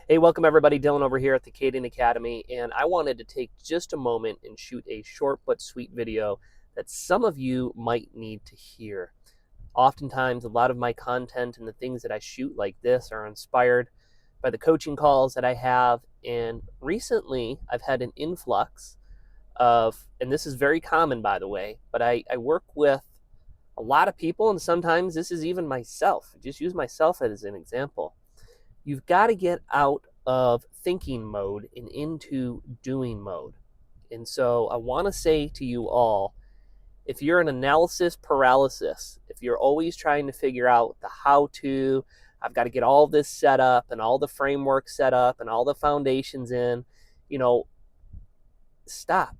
Hey, welcome everybody. Dylan over here at the Caden Academy, and I wanted to take just a moment and shoot a short but sweet video that some of you might need to hear. Oftentimes, a lot of my content and the things that I shoot like this are inspired by the coaching calls that I have, and recently I've had an influx of, and this is very common by the way, but I work with a lot of people, and sometimes this is even myself. Just use myself as an example. You've got to get out of thinking mode and into doing mode. And so I want to say to you all, if you're an analysis paralysis, if you're always trying to figure out the how to, I've got to get all this set up and all the framework set up and all the foundations in, stop.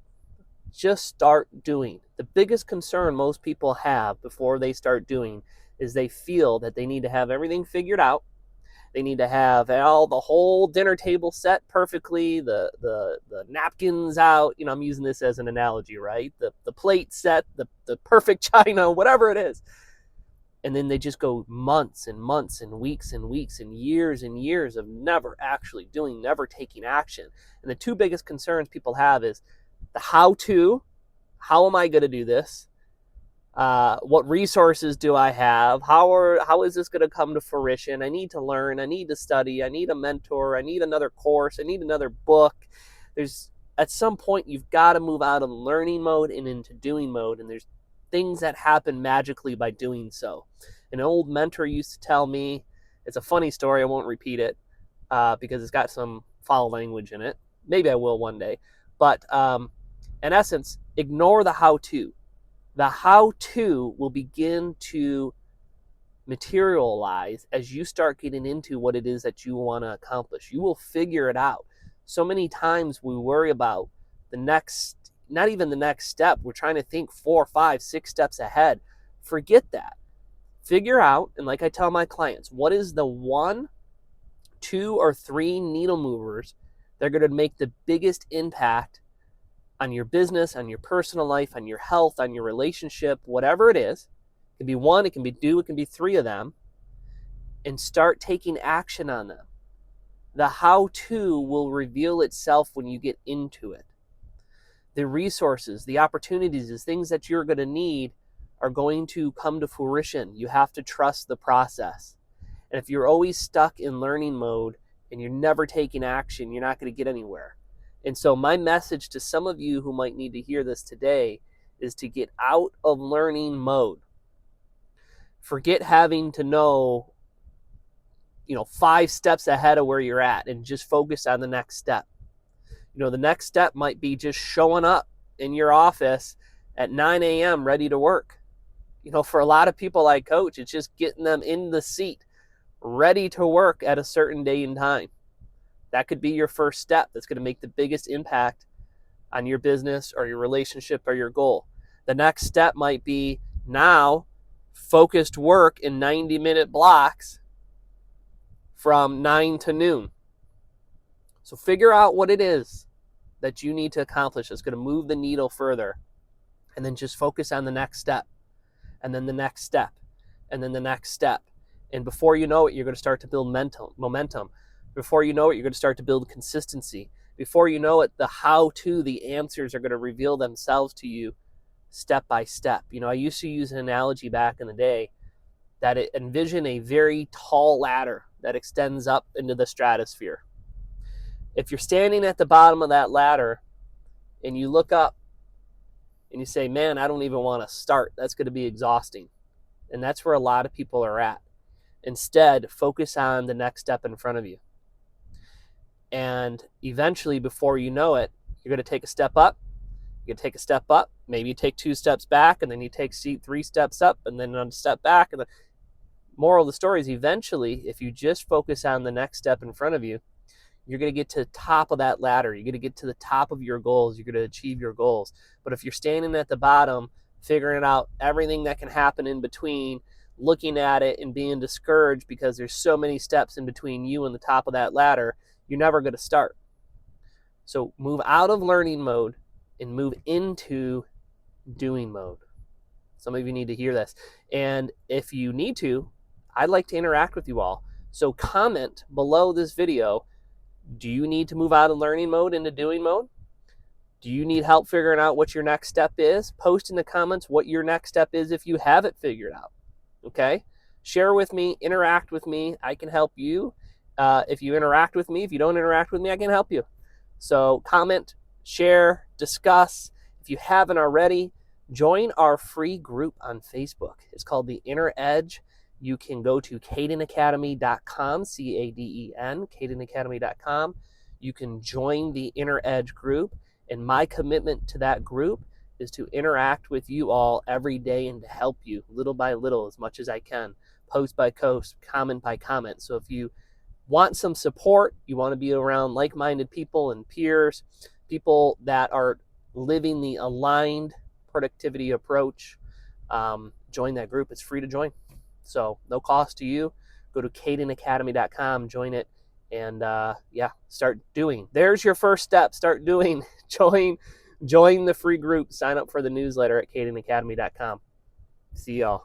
Just start doing. The biggest concern most people have before they start doing is they feel that they need to have everything figured out. They need to have the whole dinner table set perfectly, the napkins out. I'm using this as an analogy, right? The plate set, the perfect china, whatever it is. And then they just go months and months and weeks and years of never actually doing, never taking action. And the two biggest concerns people have is the how to, how am I going to do this? What resources do I have? How is this going to come to fruition? I need to learn. I need to study. I need a mentor. I need another course. I need another book. There's at some point you've got to move out of learning mode and into doing mode. And there's things that happen magically by doing so. An old mentor used to tell me, it's a funny story. I won't repeat it because it's got some foul language in it. Maybe I will one day. But in essence, ignore the how-to. The how-to will begin to materialize as you start getting into what it is that you want to accomplish. You will figure it out. So many times we worry about the next, not even the next step. We're trying to think 4, 5, 6 steps ahead. Forget that. Figure out, and like I tell my clients, what is the 1, 2, or 3 needle movers that are going to make the biggest impact on your business, on your personal life, on your health, on your relationship, whatever it is. It can be 1, it can be 2, it can be 3 of them, and start taking action on them. The how-to will reveal itself when you get into it. The resources, the opportunities, the things that you're going to need are going to come to fruition. You have to trust the process. And if you're always stuck in learning mode and you're never taking action, you're not going to get anywhere. And so my message to some of you who might need to hear this today is to get out of learning mode. Forget having to know, 5 steps ahead of where you're at and just focus on the next step. The next step might be just showing up in your office at 9 a.m. ready to work. For a lot of people I coach, it's just getting them in the seat, ready to work at a certain day and time. That could be your first step that's going to make the biggest impact on your business or your relationship or your goal. The next step might be now focused work in 90-minute blocks from 9 to noon. So figure out what it is that you need to accomplish that's going to move the needle further, and then just focus on the next step, and then the next step, and then the next step. And before you know it, you're going to start to build momentum. Before you know it, you're going to start to build consistency. Before you know it, the how-to, the answers are going to reveal themselves to you step by step. I used to use an analogy back in the day that it envisioned a very tall ladder that extends up into the stratosphere. If you're standing at the bottom of that ladder and you look up and you say, man, I don't even want to start, that's going to be exhausting. And that's where a lot of people are at. Instead, focus on the next step in front of you. And eventually, before you know it, you're going to take a step up. You're going to take a step up. Maybe you take 2 steps back, and then you take 3 steps up, and then another step back. And the moral of the story is eventually, if you just focus on the next step in front of you, you're going to get to the top of that ladder. You're going to get to the top of your goals. You're going to achieve your goals. But if you're standing at the bottom, figuring out everything that can happen in between, looking at it and being discouraged because there's so many steps in between you and the top of that ladder, you're never going to start. So move out of learning mode and move into doing mode. Some of you need to hear this. And if you need to, I'd like to interact with you all. So comment below this video Do you need to move out of learning mode into doing mode? Do you need help figuring out what your next step is? Post in the comments what your next step is if you have it figured out. Okay? Share with me, interact with me. I can help you. If you interact with me, if you don't interact with me, I can help you. So comment, share, discuss. If you haven't already, join our free group on Facebook. It's called The Inner Edge. You can go to cadenacademy.com, C-A-D-E-N, cadenacademy.com. You can join the Inner Edge group. And my commitment to that group is to interact with you all every day and to help you little by little as much as I can, post by post, comment by comment. So if you want some support, you want to be around like-minded people and peers, people that are living the aligned productivity approach, join that group. It's free to join. So no cost to you. Go to cadenacademy.com, join it, and start doing. There's your first step. Start doing. Join the free group. Sign up for the newsletter at cadenacademy.com. See y'all.